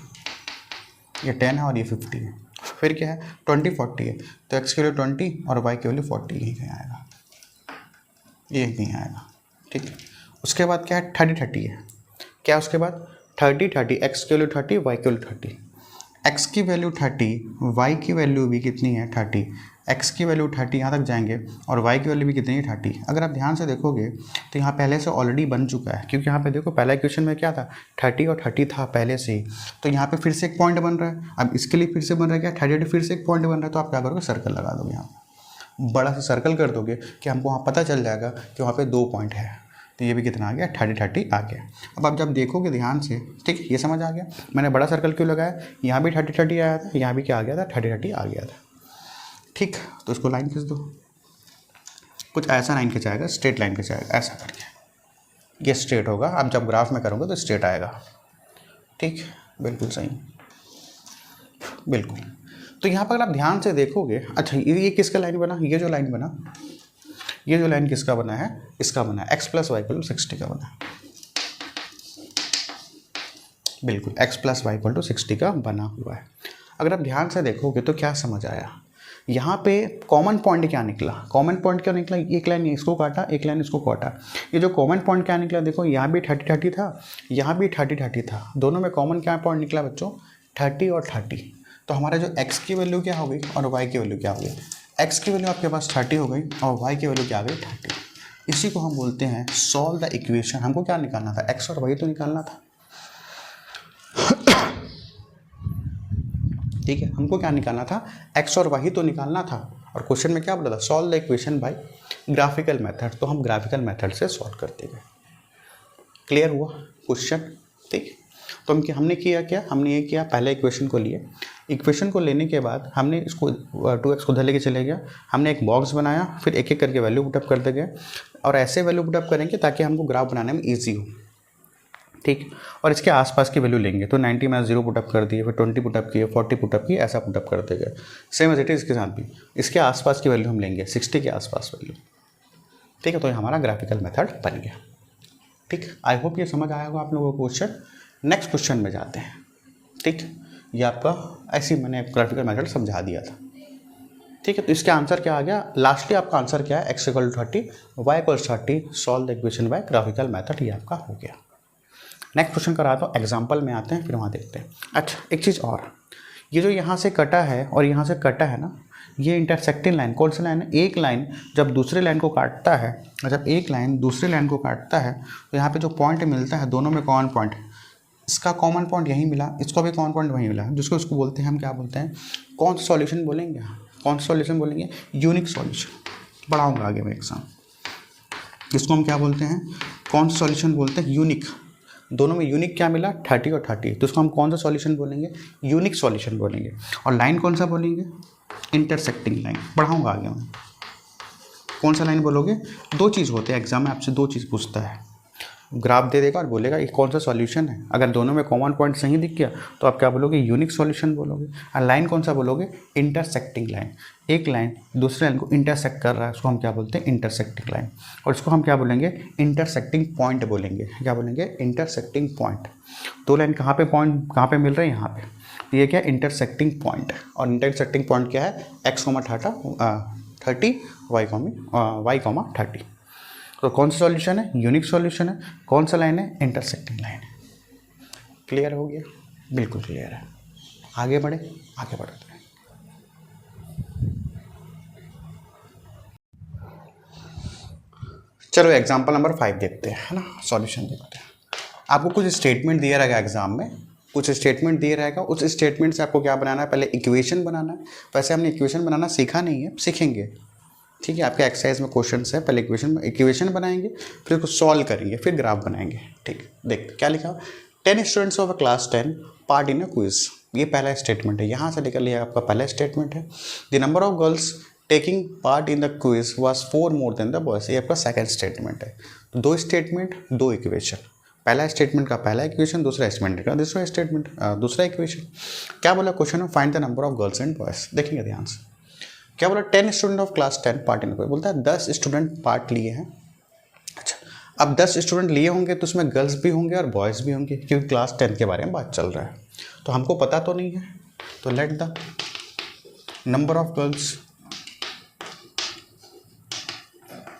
ये 10 है और ये 50 है, फिर क्या है 20, 40 है, तो x की वैल्यू 20 और y की वैल्यू 40, यही कहीं आएगा, ये कहीं आएगा। ठीक है, उसके बाद क्या है 30, 30 है, क्या उसके बाद 30, 30, x की वैल्यू 30, y की वैल्यू 30, x की वैल्यू 30, y की वैल्यू भी कितनी है 30, x की वैल्यू 30 यहाँ तक जाएंगे और y की वैल्यू भी कितनी है 30। अगर आप ध्यान से देखोगे तो यहाँ पहले से ऑलरेडी बन चुका है, क्योंकि यहाँ पे देखो पहला इक्वेशन में क्या था 30 और 30 था पहले से ही, तो यहाँ पे फिर से एक पॉइंट बन रहा है, अब इसके लिए फिर से बन रहा है क्या 30 फिर से एक पॉइंट बन रहा है, तो आप क्या करोगे सर्कल लगा दोगे, यहाँ बड़ा सा सर्कल कर दोगे कि हमको वहाँ पता चल जाएगा कि वहाँ पर 2 पॉइंट है, तो ये भी कितना आ गया 30, 30 आ गया। अब आप जब देखोगे ध्यान से, ठीक ये समझ आ गया मैंने बड़ा सर्कल क्यों लगाया, यहाँ भी 30, 30 आया था, यहाँ भी क्या आ गया था 30, 30 आ गया था। ठीक, तो इसको लाइन खींच दो, कुछ ऐसा लाइन खिंचाएगा, स्ट्रेट लाइन खिंचाएगा ऐसा करके, ये स्ट्रेट होगा, आप जब ग्राफ में करोगे तो स्ट्रेट आएगा। ठीक, बिल्कुल सही, बिल्कुल। तो यहाँ पर आप ध्यान से देखोगे, अच्छा ये किसका लाइन बना, ये जो लाइन बना, ये जो लाइन किसका बना है, इसका बना है, x + y = 60 का बना है, बिल्कुल x + y = 60 का बना हुआ है। अगर आप ध्यान से देखोगे तो क्या समझ आया, यहाँ पे कॉमन पॉइंट क्या निकला, कॉमन पॉइंट क्या निकला, एक लाइन इसको काटा, एक लाइन इसको काटा, ये जो कॉमन पॉइंट क्या निकला, देखो यहाँ भी 30, 30 था, यहाँ भी 30, 30 था, दोनों में कॉमन क्या पॉइंट निकला बच्चों 30 और 30। तो हमारा जो x की वैल्यू क्या हो गई और y की वैल्यू क्या हो गई, x की वैल्यू आपके पास 30 हो गई और y की वैल्यू क्या आ गई 30। इसी को हम बोलते हैं सॉल्व द इक्वेशन। हमको क्या निकालना था, x और y तो निकालना था, ठीक है, हमको क्या निकालना था, x और y तो निकालना था, और क्वेश्चन में क्या बोला था, solve the equation by graphical method, तो हम ग्राफिकल मेथड से सॉल्व करते गए। क्लियर हुआ क्वेश्चन, ठीक। तो हमने किया क्या, हमने ये किया, पहले इक्वेशन को लिए, इक्वेशन को लेने के बाद हमने इसको 2x को उधर लेके चले गया, हमने एक बॉक्स बनाया, फिर एक एक करके वैल्यू पुटअप करते गए, और ऐसे वैल्यू पुटअप करेंगे ताकि हमको ग्राफ बनाने में ईजी हो, ठीक। और इसके आसपास की वैल्यू लेंगे, तो 90 - 0 पुटअप कर दिए, फिर 20 पुटअप किए, 40 पुटअप किए, ऐसा पुटअप करते गए। सेम एज इट इज इसके साथ भी, इसके आसपास की वैल्यू हम लेंगे, 60 के आसपास वैल्यू, ठीक है। तो ये हमारा ग्राफिकल मेथड बन गया, ठीक। आई होप ये समझ आया होगा आप लोगों को क्वेश्चन। नेक्स्ट क्वेश्चन में जाते हैं, ठीक। ये आपका ऐसे ही मैंने ग्राफिकल मेथड समझा दिया था, ठीक है। तो इसका आंसर क्या आ गया, लास्टली आपका आंसर क्या है, x = 30, y = 30, solve the equation by graphical method, ये आपका हो गया। नेक्स्ट क्वेश्चन कराता हूँ, एग्जाम्पल में आते हैं, फिर वहाँ देखते हैं। अच्छा एक चीज़ और, ये जो यहाँ से कटा है और यहाँ से कटा है ना, ये इंटरसेक्टिंग लाइन कौन सी लाइन है, एक लाइन जब दूसरे लाइन को काटता है, जब एक लाइन दूसरे लाइन को काटता है तो यहाँ पे जो पॉइंट मिलता है, दोनों में कॉमन पॉइंट, इसका कॉमन पॉइंट यहीं मिला, इसको भी कॉमन पॉइंट वहीं मिला, जिसको इसको बोलते हैं हम क्या बोलते हैं, कौन सा सॉल्यूशन बोलेंगे, कौन सा सॉल्यूशन बोलेंगे, यूनिक सॉल्यूशन। पढ़ाऊँगा आगे में एग्जाम, इसको हम क्या बोलते हैं, कौन सा सॉल्यूशन बोलते हैं, यूनिक। दोनों में यूनिक क्या मिला 30 और 30, तो उसको हम कौन सा सॉल्यूशन बोलेंगे, यूनिक सॉल्यूशन बोलेंगे। और लाइन कौन सा बोलेंगे, इंटरसेक्टिंग लाइन। पढ़ाऊँगा आगे मैं, कौन सा लाइन बोलोगे, दो चीज़ होते हैं एग्जाम में, आपसे दो चीज़ पूछता है, ग्राफ दे देगा और बोलेगा ये कौन सा सॉल्यूशन है। अगर दोनों में कॉमन पॉइंट सही दिख गया तो आप क्या बोलोगे, यूनिक सॉल्यूशन बोलोगे। और लाइन कौन सा बोलोगे, इंटरसेक्टिंग लाइन। एक लाइन दूसरे लाइन को इंटरसेक्ट कर रहा है, उसको हम क्या बोलते हैं, इंटरसेक्टिंग लाइन। और इसको हम क्या बोलेंगे, इंटरसेक्टिंग पॉइंट बोलेंगे। क्या बोलेंगे, इंटरसेक्टिंग पॉइंट। दो लाइन कहाँ पे पॉइंट कहाँ पे मिल रहे हैं, यहाँ पे। ये क्या, इंटरसेक्टिंग पॉइंट। और इंटरसेक्टिंग पॉइंट क्या है, x, 30 y, 30। तो कौन सा सॉल्यूशन है, यूनिक सॉल्यूशन है। कौन सा लाइन है, इंटरसेक्टिंग लाइन है। क्लियर हो गया, बिल्कुल क्लियर है। आगे बढ़े, आगे बढ़ते हैं। चलो एग्जांपल नंबर 5 देखते हैं, है ना, सॉल्यूशन देखते हैं। आपको कुछ स्टेटमेंट दिया रहेगा एग्जाम में, कुछ स्टेटमेंट दिया रहेगा। उस स्टेटमेंट से आपको क्या बनाना है, पहले इक्वेशन बनाना है। वैसे हमने इक्वेशन बनाना सीखा नहीं है, सीखेंगे, ठीक है। आपके एक्सरसाइज में क्वेश्चन है, पहले इक्वेशन बनाएंगे, फिर उसको सॉल्व करेंगे, फिर ग्राफ बनाएंगे, ठीक। देख क्या लिखा, 10 students of class 10 part in a quiz. ये पहला स्टेटमेंट है, यहाँ से लेकर लिया आपका पहला स्टेटमेंट है। The number of girls taking part in the quiz was 4 more than the boys. ये आपका सेकंड स्टेटमेंट है। तो दो स्टेटमेंट, दो इक्वेशन। पहला स्टेटमेंट का पहला इक्वेशन, दूसरा स्टेटमेंट का दूसरा स्टेटमेंट, दूसरा इक्वेशन। क्या बोला क्वेश्चन में, find the number of girls and boys. देखेंगे ध्यान से, क्या बोला, 10 student of class 10 part in कोई, बोलता है 10 स्टूडेंट पार्ट लिए हैं। अच्छा, अब 10 स्टूडेंट लिए होंगे तो उसमें गर्ल्स भी होंगे और बॉयज़ भी होंगे, क्योंकि क्लास 10 के बारे में बात चल रहा है। तो हमको पता तो नहीं है, तो let the number of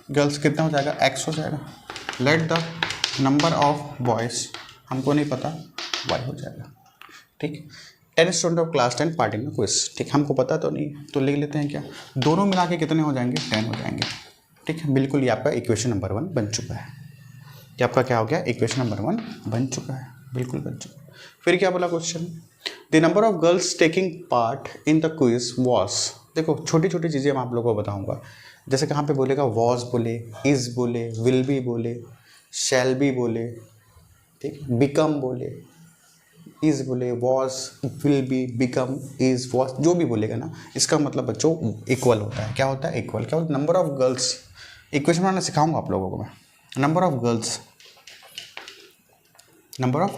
girls कितना हो जाएगा, x हो जाएगा। Let the number of boys, हमको नहीं पता, y हो जाएगा, ठीक। 10 student of class 10 part in quiz, ठीक। हमको पता तो नहीं, तो लिख लेते हैं क्या, दोनों मिला के कितने हो जाएंगे, 10 हो जाएंगे, ठीक है। बिल्कुल, ये आपका इक्वेशन नंबर 1 बन चुका है। ये आपका क्या हो गया, इक्वेशन नंबर 1 बन चुका है, बिल्कुल बन चुका है। फिर क्या बोला question, the number of girls taking part in the quiz was. देखो छोटी छोटी चीज़ें मैं आप लोगों को बताऊँगा, जैसे कहाँ पे बोलेगा, वॉज बोले, इज़ बोले, विल बी बोले, शैल बी बोले, ठीक, बिकम बोले, इज़ बोले, was, will be, become, is, was, जो भी बोलेगा ना, इसका मतलब बच्चों इक्वल होता है। क्या होता है, इक्वल। क्या होता है, नंबर ऑफ गर्ल्स, इक्वेशन बनाना सिखाऊंगा आप लोगों को मैं। नंबर ऑफ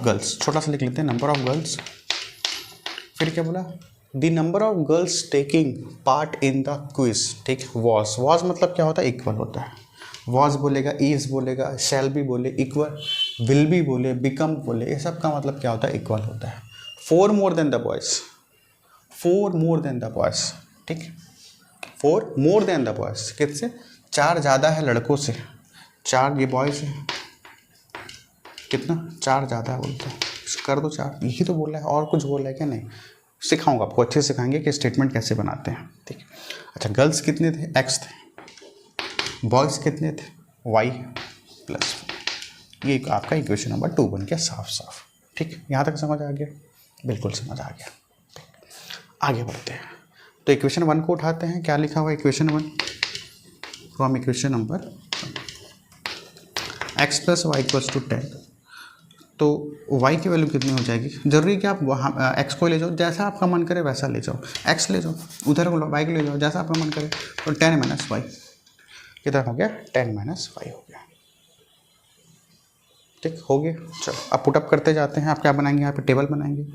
गर्ल्स, छोटा सा लिख लेते हैं, नंबर ऑफ गर्ल्स। फिर क्या बोला, the number of girls taking part in the quiz, ठीक। वॉज मतलब क्या होता है, इक्वल होता है। वॉज बोलेगा, इज बोलेगा, शैल बी बोले, इक्वल, विल बी बोले, बिकम बोले, ये सब का मतलब क्या होता है, इक्वल होता है। 4 more than the boys, 4 more than the boys, ठीक। 4 मोर देन द बॉयज़, किससे, 4 ज़्यादा है लड़कों से, 4 ये बॉयज़ है, कितना, 4 ज़्यादा है बोलते हैं, कर दो 4, यही तो बोल रहा है, और कुछ बोल रहा है क्या, नहीं। सिखाऊंगा आपको, अच्छे से सिखाएंगे कि स्टेटमेंट कैसे बनाते हैं, ठीक। अच्छा, गर्ल्स कितने थे, x थे, बॉयज़ कितने थे, y प्लस। ये आपका इक्वेशन नंबर 2 बन गया, साफ साफ, ठीक। यहाँ तक समझ आ गया, बिल्कुल समझ आ गया। आगे बढ़ते हैं, तो इक्वेशन 1 को उठाते हैं। क्या लिखा हुआ है इक्वेशन 1, तो हम equation number x plus y equals to 10, तो y की वैल्यू कितनी हो जाएगी। जरूरी कि आप वहाँ x को ले जाओ, जैसा आपका मन करे वैसा ले जाओ, x ले जाओ, उधर y को ले जाओ, जैसा आपका मन करे। तो 10 माइनस वाई कितना हो गया, 10 माइनस वाई हो गया, ठीक हो गया। चलो अब पुटअप करते जाते हैं। आप क्या बनाएंगे, यहाँ पे टेबल बनाएंगे।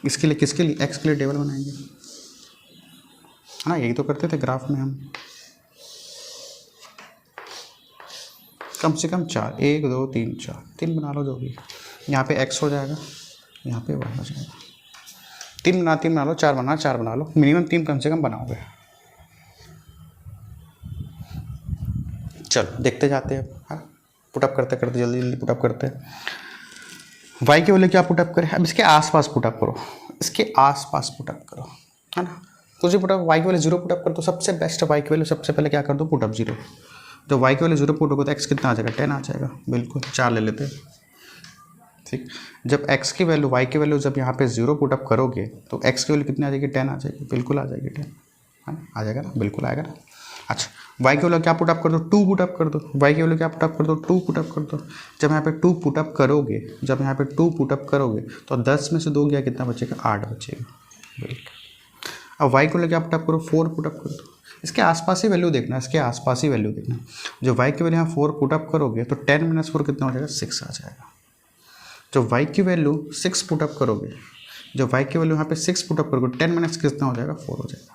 इसके लिए, किसके लिए, x के लिए टेबल बनाएंगे, है ना, यही तो करते थे ग्राफ में हम। कम से कम 4, 1 2 3 4, 3 बना लो जो भी। यहाँ पे x हो जाएगा, यहाँ पे y हो जाएगा। 3 बना लो, 4 बना लो, मिनिमम 3 कम से कम बनाओगे। चलो देखते जाते हैं, हाँ, पुटअप करते करते जल्दी जल्दी पुटअप करते हैं। y के वैल्यू क्या पुटअप करें, अब इसके आसपास पुटअप करो, इसके आसपास पुटअप करो, है ना। कुछ भी पुटअप, y की वैल्यू 0 पुटअप कर दो, सबसे बेस्ट y की वैल्यू सबसे पहले क्या कर दो, पुटअप 0। जब y की वैल्यू 0 पुट होगा तो x कितना आ जाएगा, 10 आ जाएगा, बिल्कुल 4 ले लेते हैं, ठीक। जब x की वैल्यू, y की वैल्यू जब यहाँ पे 0 पुटअप करोगे तो x की वैल्यू कितनी आ जाएगी, 10 आ जाएगी, बिल्कुल आ जाएगी 10, है ना, आ जाएगा ना, बिल्कुल आएगा ना। अच्छा, y की वैल्यू क्या पुटअप कर दो, 2 पुटअप कर दो, y की वैल्यू क्या पुटअप कर दो, 2 पुटअप कर दो। जब यहाँ पे 2 पुटअप करोगे, तो 10 में से 2 गया, कितना बचेगा, 8 बचेगा, बिल्कुल। अब y को वैल्यू क्या पुटअप करो, 4 पुटअप कर दो। इसके आसपास ही वैल्यू देखना, इसके आसपास ही वैल्यू देखना। जो y की वैल्यू यहाँ 4 पुट अप करोगे तो 10 - 4 कितना हो जाएगा, 6 आ जाएगा। जो y की वैल्यू 6 पुट अप करोगे, जो y की वैल्यू यहाँ पे 6 पुट अप करोगे, 10 - कितना हो जाएगा, 4 हो जाएगा।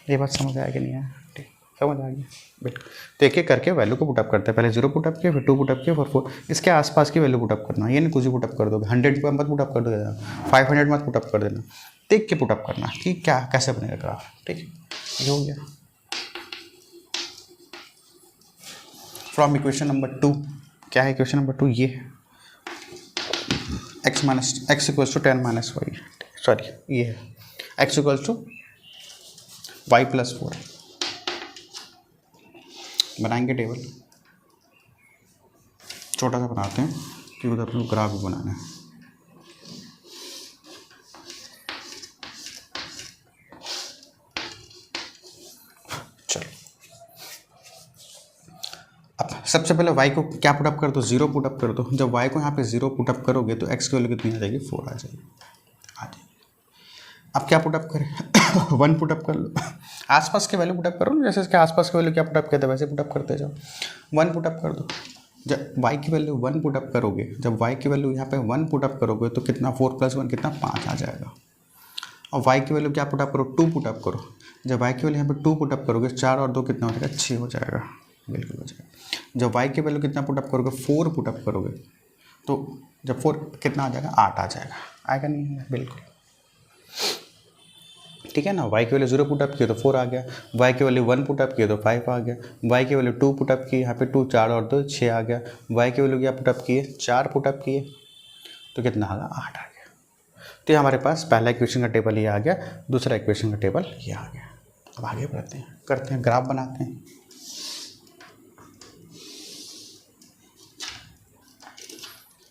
ये बात समझ आया कि नहीं आया? ठीक, समझ आ गया, बिल्कुल। तो एक एक करके वैल्यू को पुटअप करते हैं। पहले 0 पुटअप किया, फिर 2 पुटअप किया, फिर 4। इसके आसपास की वैल्यू पुटअप करना, ये नहीं कुछ भी पुटअप कर दोगे। 100 पर मत पुटअप कर देना, 500 मत पुटअप कर देना, देख के पुटअप करना कि क्या कैसे बनेगा ग्राफ। ठीक है, ये हो गया। फ्रॉम इक्वेशन नंबर 2, क्या है इक्वेशन नंबर 2? ये x = 10 - y, सॉरी ये है x = y + 4। बनाएंगे टेबल, छोटा सा बनाते हैं क्योंकि उधर अपने को ग्राफ भी बनाना है। चलो, अब सबसे पहले y को क्या पुटअप कर दो, 0 पुटअप कर दो। जब y को यहाँ पे 0 पुटअप करोगे तो x की वैल्यू कितनी आ जाएगी, 4 आ जाएगी। अब क्या पुटअप करें 1 पुटअप कर लो, आसपास के वैल्यू पुटअप करो, जैसे इसके आसपास के वैल्यू क्या पुटअप करते हैं वैसे पुटअप करते जाओ। 1 पुटअप कर दो। जब y की वैल्यू 1 पुटअप करोगे, जब y की वैल्यू यहाँ पे 1 पुटअप करोगे तो कितना, 4 + 1 कितना, 5 आ जाएगा। और y की वैल्यू क्या पुटअप करो, 2 पुटअप करो। जब y की वैल्यू यहाँ पे 2 पुटअप करोगे, 4 और 2 कितना हो जाएगा, 6 हो जाएगा, बिल्कुल हो जाएगा। जब y की वैल्यू कितना पुटअप करोगे, 4 पुटअप करोगे तो जब 4 कितना आ जाएगा, 8 आ जाएगा। आएगा नहीं है, बिल्कुल ठीक है ना। y की वैल्यू 0 पुटअप किए तो 4 आ गया, y की वैल्यू 1 पुटअप किए तो 5 आ गया, y की वैल्यू 2 पुटअप की, यहाँ पे 2, 4 और 2 6 आ गया। y की वैल्यू क्या पुटअप किए, 4 पुटअप किए तो कितना आ गया, 8 आ गया। तो ये हमारे पास पहला इक्वेशन का टेबल ये आ गया, दूसरा इक्वेशन का टेबल ये आ गया। अब आगे बढ़ते हैं, करते हैं ग्राफ बनाते हैं।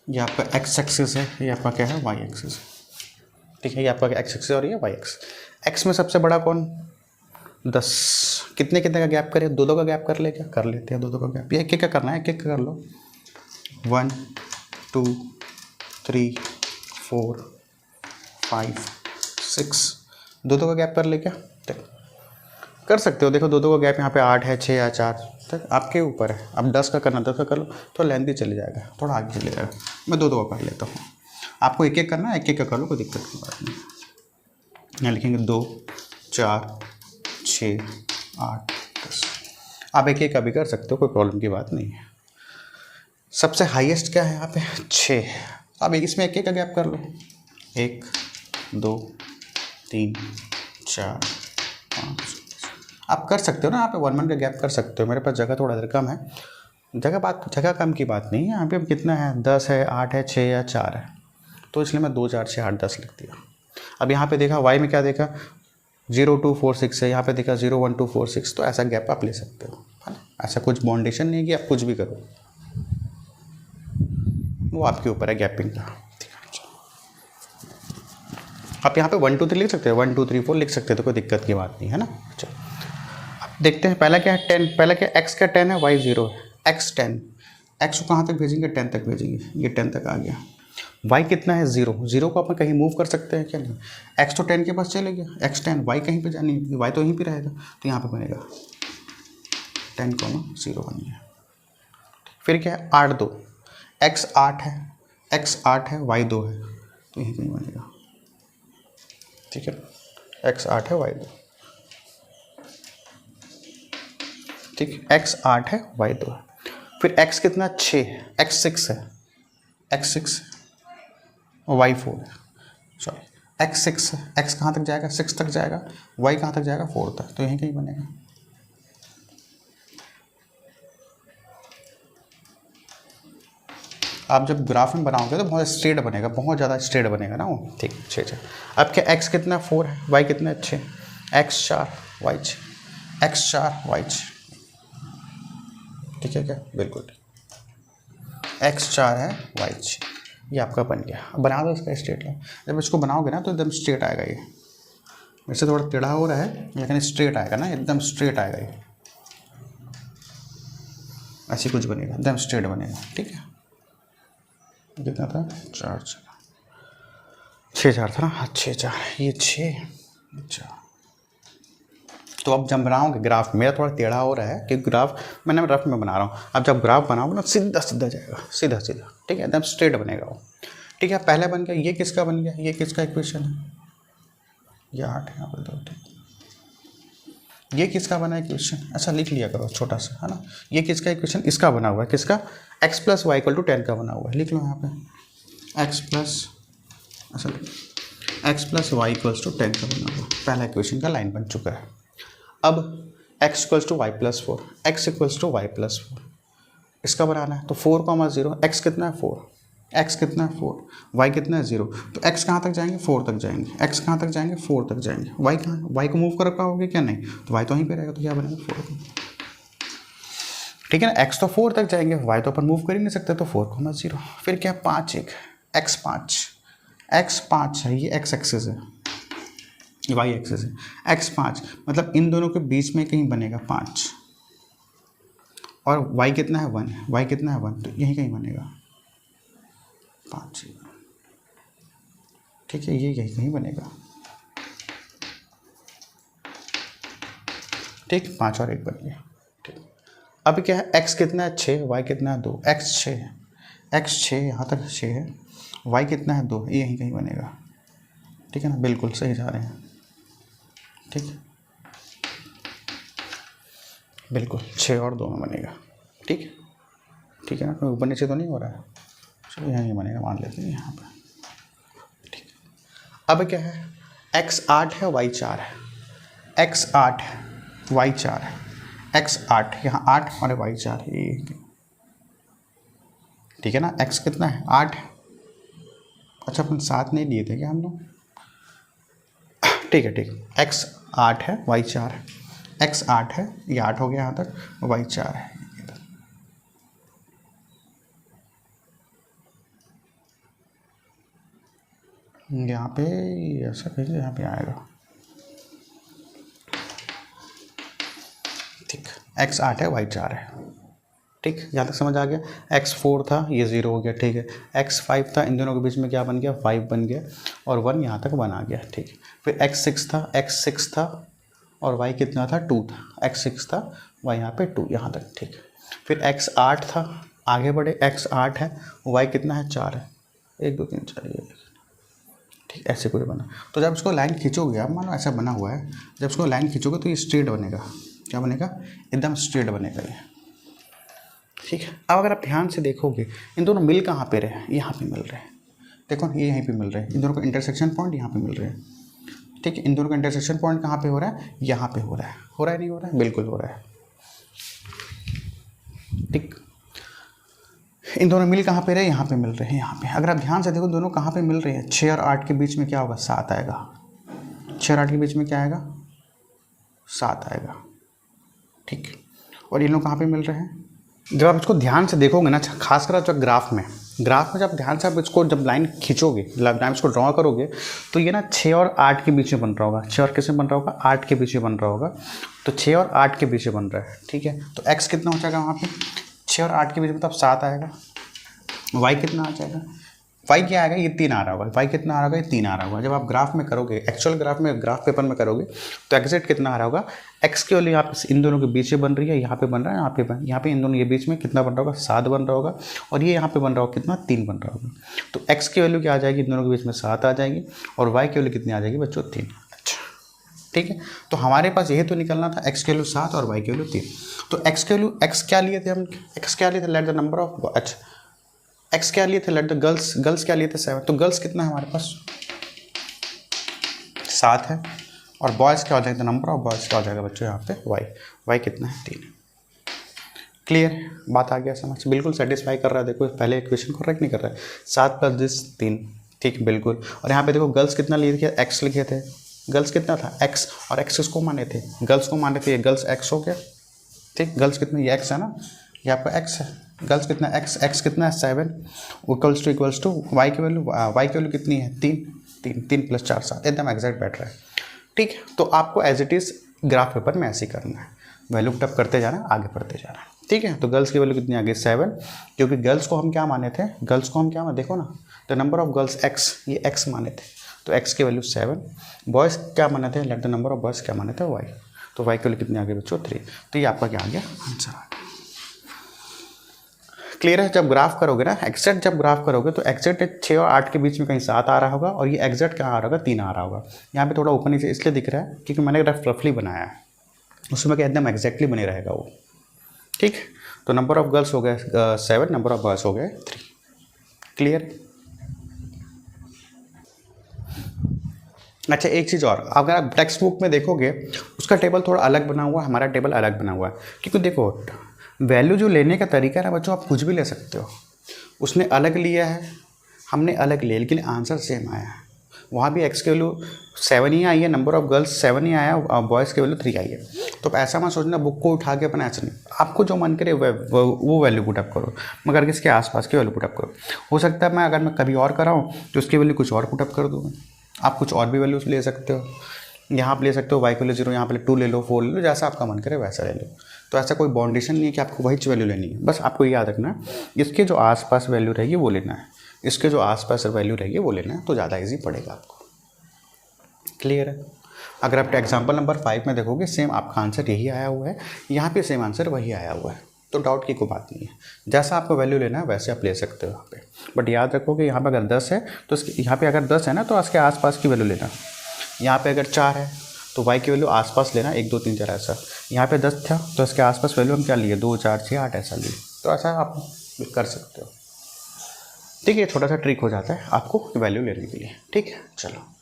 ये आपका x एक्सिस है, ये आपका क्या है, y एक्सिस है। ठीक है, ये आपका x एक्सिस और ये y एक्सिस। x में सबसे बड़ा कौन, 10। कितने कितने का गैप करें, 2 का गैप कर ले, क्या कर लेते हैं, 2 का गैप। ये एक एक का करना है, एक एक कर लो। 1 2 3 4 5 6, 2 का गैप कर ले क्या, कर सकते हो। देखो 2 का गैप यहाँ पे 8 है, 6 या 4 तक आपके ऊपर है। अब 10 का करना, 10 का कर लो, तो लेंथी चले जाएगा, थोड़ा आगे चले जाएगा। मैं 2 का कर लेता हूँ, आपको एक एक करना है, एक एक का कर लो, कोई दिक्कत की बात नहीं। यहाँ लिखेंगे 2 4 6 8 10। आप एक एक का भी कर सकते हो, कोई प्रॉब्लम की बात नहीं है। सबसे हाईएस्ट क्या है यहाँ पे, 6। अब इसमें एक एक का गैप कर लो, 1 2 3 4 5। आप कर सकते हो ना, यहाँ पे 1 का गैप कर सकते हो। मेरे पास जगह थोड़ा देर कम है, जगह कम की बात नहीं है। यहाँ पे कितना है, 10 है, 8 है, 6 या 4 है, तो इसलिए मैं 2 4 6 8 10 लिख दिया। अब यहाँ पे देखा y में क्या देखा, 0 2 4 6 है, यहाँ पे देखा 0 1 2 4 6। तो ऐसा गैप आप ले सकते हो, है ना। ऐसा कुछ बाउंडेशन नहीं है कि आप कुछ भी करो, वो आपके ऊपर है गैपिंग का। आप यहाँ पे 1 2 3 लिख सकते हो, 1 2 3 4 लिख सकते हो, तो कोई दिक्कत की बात नहीं है ना। चलो अब देखते हैं, पहला क्या है 10, पहला क्या x का 10 है, y 0 है, x 10, x को कहाँ तक भेजेंगे, 10 तक भेजेंगे, ये 10 तक आ गया। y कितना है, 0, 0 को अपन कहीं मूव कर सकते हैं क्या, नहीं। x तो 10 के पास चले गया, x 10, y कहीं पे जानी, y तो यहीं पे रहेगा, तो यहाँ पे बनेगा 10, 0 बन गया। फिर क्या है 8 2, x 8 है, y 2 है, तो यहीं कहीं बनेगा। ठीक है, x 8 है, y 2, ठीक, x 8 है, y 2 है। फिर x कितना, 6 है, x 6 है, x 6 और y 4 है, सॉरी x 6 है, x कहाँ तक जाएगा, 6 तक जाएगा, y कहाँ तक जाएगा, 4 तक, तो यहीं कहीं बनेगा। आप जब ग्राफ में बनाओगे तो बहुत स्ट्रेट बनेगा, बहुत ज़्यादा स्ट्रेट बनेगा ना वो। ठीक, 6 अब क्या, x कितना 4 है, y कितना 6, x 4 y 6, x 4 y 6, ठीक है क्या, बिल्कुल ठीक। x 4 है, y 6, ये आपका बन गया। अब बना दो इसका स्ट्रेट लाइन। जब इसको बनाओगे ना तो एकदम स्ट्रेट आएगा। ये वैसे थोड़ा टेढ़ा हो रहा है लेकिन स्ट्रेट आएगा ना, एकदम स्ट्रेट आएगा। ये ऐसी कुछ बनेगा, एकदम स्ट्रेट बनेगा। ठीक है, कितना था, 4 6 4 था ना, हाँ 6 4, ये 6 4 तो अब जब बनाओगे ग्राफ, मेरा थोड़ा टेढ़ा हो रहा है क्योंकि ग्राफ मैंने रफ में बना रहा हूँ। अब जब ग्राफ बनाओगे ना सीधा सीधा जाएगा, सीधा सीधा, ठीक है, एकदम स्ट्रेट बनेगा वो, ठीक है। पहले बन गया, ये किसका बन गया, ये किसका इक्वेशन है, ये 8 यहाँ पर 2, ये किसका बना इक्वेशन, अच्छा लिख लिया करो छोटा सा, है ना। ये किसका इक्वेशन, इसका बना हुआ है, किसका, x plus y equal to 10 का बना हुआ है, लिख लो यहाँ पे x प्लस, अच्छा x plus y equals to 10 का बना हुआ, पहला इक्वेशन का लाइन बन चुका है। अब x equals to y plus 4, x equals to y plus 4, इसका बनाना है। तो 4,0, x कितना है 4, x कितना है 4, y कितना है 0, तो x कहाँ तक जाएंगे 4 तक जाएंगे, x कहाँ तक जाएंगे 4 तक जाएंगे, y कहाँ, y को मूव कर पाओगे क्या, नहीं, तो y तो वहीं पे रहेगा, तो क्या बनेगा 4, ठीक है ना। x तो 4 तक जाएंगे, y तो अपन मूव कर ही नहीं सकते, तो 4,0, फिर क्या 5 1, x 5 है, ये x एक्सिस है, y एक्सिस है, x 5 मतलब इन दोनों के बीच में कहीं बनेगा 5, और y कितना है 1, y कितना है 1, तो यहीं कहीं बनेगा 5, ठीक है, ये यहीं कहीं बनेगा, ठीक, 5 और 1 बन गया, ठीक। अब क्या है, x कितना है 6, y कितना है 2, x 6 है, x 6 यहाँ तक 6 है, y कितना है 2, ये यहीं कहीं बनेगा, ठीक है ना, बिल्कुल सही जा रहे हैं, ठीक है, बिल्कुल 6 और 2 में बनेगा, ठीक है, ठीक है ना, कोई ऊपर नीचे तो नहीं हो रहा है, चलो यहाँ बनेगा, मान लेते हैं यहाँ पर, ठीक है। अब क्या है, x 8 है, y 4 है, x 8 है, y 4 है, x 8 यहाँ 8 और y 4 है, ये ठीक है ना। x कितना है 8, अच्छा अपन 7 नहीं लिए थे क्या हम लोग, ठीक है, ठीक है, x 8 है, y 4 है, x 8 है, ये 8 हो गया यहाँ तक, y 4 है, यहाँ पे ऐसा कहेंगे, यहाँ पे आएगा, ठीक, x 8 है, y 4 है, ठीक, यहाँ तक समझ आ गया। x 4 था, ये 0 हो गया, ठीक है, x 5 था, इन दोनों के बीच में क्या बन गया 5 बन गया, और 1 यहाँ तक बन आ गया, ठीक। फिर x 6 था, और y कितना था 2 था, x 6 था, y यहाँ पे 2 यहाँ तक, ठीक। फिर x 8 था, आगे बढ़े, x 8 है, y कितना है 4 है, 1 2 3 4, ये ठीक, ऐसे कोई बना। तो जब इसको लाइन खींचोगे आप, मान लो ऐसा बना हुआ है, जब इसको लाइन खींचोगे तो ये स्ट्रेट बनेगा, क्या बनेगा, एकदम स्ट्रेट बनेगा ये, ठीक है। अब अगर आप ध्यान से देखोगे, इन दोनों मिल कहाँ पे रहे हैं, यहाँ पे मिल रहे हैं, देखो ये यहीं पे मिल रहे हैं, इन दोनों का इंटरसेक्शन पॉइंट यहाँ पे मिल रहे हैं, ठीक है। इन दोनों का इंटरसेक्शन पॉइंट कहाँ पे हो रहा है, यहाँ पे हो रहा है नहीं हो रहा है, बिल्कुल हो रहा है, ठीक। इन दोनों मिल कहाँ पे रहे, यहाँ पे मिल रहे हैं, यहाँ पे। अगर आप ध्यान से देखो दोनों कहाँ पे मिल रहे हैं, 6 और 8 के बीच में क्या होगा 7 आएगा, 6 और 8 के बीच में क्या आएगा 7 आएगा, ठीक। और ये लोग कहाँ पे मिल रहे हैं, जब आप इसको ध्यान से देखोगे ना, खासकर जब ग्राफ में जब ध्यान से आप इसको जब लाइन खींचोगे, लाइन इसको ड्रॉ करोगे, तो ये ना 6 और 8 के बीच में बन रहा होगा, 6 और किस में बन रहा होगा 8 के बीच में बन रहा होगा, तो 6 और 8 के बीच में बन रहा है, ठीक है। तो x कितना हो जाएगा वहाँ पे, 6 और 8 के बीच में तब 7 आएगा, y कितना आ जाएगा, y क्या आएगा, ये 3 आ रहा होगा, y कितना आ रहा होगा, ये 3 आ रहा होगा। जब आप ग्राफ में करोगे, एक्चुअल ग्राफ में, ग्राफ पेपर में करोगे, तो एग्जैक्ट कितना आ रहा होगा, x की वैल्यू यहाँ पे इन दोनों के बीच में बन रही है, यहाँ पे बन रहा है, यहाँ पे इन दोनों के बीच में कितना बन रहा होगा 7 बन रहा होगा, और ये यहाँ पे बन रहा होगा कितना 3 बन रहा होगा। तो x की वैल्यू क्या आ जाएगी, इन दोनों के बीच में 7 आ जाएगी, और y की वैल्यू कितनी आ जाएगी बच्चों 3, अच्छा ठीक है। तो हमारे पास यही तो निकलना था, x की वैल्यू 7 और y की वैल्यू 3। तो x की वैल्यू, x क्या लिए थे हम, x क्या लिए थे, लेट द नंबर ऑफ, अच्छा x क्या लिए थे, लेट द गर्ल्स क्या लिए थे 7, तो गर्ल्स कितना है हमारे पास 7 है, और बॉयज़ क्या हो जाएगा, नंबर ऑफ बॉयज़ क्या हो जाएगा बच्चों यहाँ पे y कितना है 3। क्लियर, बात आ गया समझ, बिल्कुल सेटिस्फाई कर रहा है, देखो पहले इक्वेशन करेक्ट नहीं कर रहा है, 7 + दिस 3, ठीक बिल्कुल। और यहाँ पे देखो गर्ल्स कितना लिए थे, x लिखे थे, गर्ल्स कितना था x, और x किसको माने थे, गर्ल्स को माने थे, ये गर्ल्स x हो गया, ठीक। गर्ल्स कितना, ये x है ना, ये आपका x है, गर्ल्स कितना x कितना है 7, इक्वल्स टू y की वैल्यू कितनी है 3 + 4 7, एकदम एग्जैक्ट बैठ रहा है, ठीक है। तो आपको as it is graph paper में ऐसे ही करना है, वैल्यू टप करते जाना, आगे पढ़ते जाना, ठीक है। तो गर्ल्स की वैल्यू कितनी आ गई 7, क्योंकि गर्ल्स को हम क्या माने थे, गर्ल्स को हम क्या माने, देखो ना, the number of girls x, ये x माने थे, तो x की वैल्यू 7, बॉयज़ क्या माने थे, let the number of boys क्या माने थे y, तो y की वैल्यू कितनी आ गई बच्चों 3। तो ये आपका क्या आ गया आंसर आ गया। क्लियर है। जब ग्राफ करोगे ना एग्जैक्ट जब ग्राफ करोगे तो एग्जैक्ट 6 और 8 के बीच में कहीं 7 आ रहा होगा और ये एग्जैक्ट कहाँ आ रहा होगा 3 आ रहा होगा। यहाँ पे थोड़ा ऊपर नीचे इसलिए दिख रहा है क्योंकि मैंने रफली बनाया है, उसमें क्या एकदम एग्जैक्टली बने रहेगा वो। ठीक, तो नंबर ऑफ गर्ल्स हो गए 7, नंबर ऑफ बॉयज़ हो गए 3। क्लियर। अच्छा एक चीज़ और, अगर आप टेक्स्ट बुक में देखोगे उसका टेबल थोड़ा अलग बना हुआ है, हमारा टेबल अलग बना हुआ है। क्योंकि देखो वैल्यू जो लेने का तरीका है ना बच्चों, आप कुछ भी ले सकते हो। उसने अलग लिया है, हमने अलग लिया, लेकिन आंसर सेम आया है। वहाँ भी एक्स की वैल्यू 7 ही आई है, नंबर ऑफ गर्ल्स 7 ही आया, बॉयज़ की वैल्यू 3 आई है। तो ऐसा मत सोचना बुक को उठा के अपना, ऐसा नहीं, आपको जो मन करे वो वैल्यू पुटअप करो, मगर किसके आसपास की वैल्यू पुटअप करो। हो सकता है अगर मैं कभी और कराऊँ तो उसकी वैल्यू कुछ और पुटअप कर दूँ। आप कुछ और भी वैल्यूज ले सकते हो, यहाँ आप ले सकते हो y की वैल्यू 0, यहाँ पे 2 ले लो, 4 ले लो, जैसा आपका मन करे वैसा ले लो। तो ऐसा कोई बाउंडेशन नहीं है कि आपको वही वैल्यू लेनी है। बस आपको याद रखना इसके जो आसपास वैल्यू रहेगी वो लेना है, इसके जो आसपास वैल्यू रहेगी वो लेना है, तो ज़्यादा ईजी पड़ेगा आपको। क्लियर है। अगर आप एग्जाम्पल नंबर 5 में देखोगे सेम आपका आंसर यही आया हुआ है, यहाँ पे सेम आंसर वही आया हुआ है, तो डाउट की कोई बात नहीं है। जैसा आपको वैल्यू लेना है वैसे आप ले सकते हो यहाँ पे। बट याद रखो कि यहाँ पे अगर 10 है तो यहाँ पे अगर 10 है ना तो इसके आसपास की वैल्यू लेना। यहाँ पे अगर 4 है तो y की वैल्यू आसपास लेना, 1 2 3 4 ऐसा। यहाँ पे 10 था तो इसके आसपास वैल्यू हम क्या लिए 2 4 6 8 ऐसा लिए। तो ऐसा आप कर सकते हो। ठीक है, छोटा सा ट्रिक हो जाता है आपको वैल्यू लेने के लिए। ठीक है, चलो।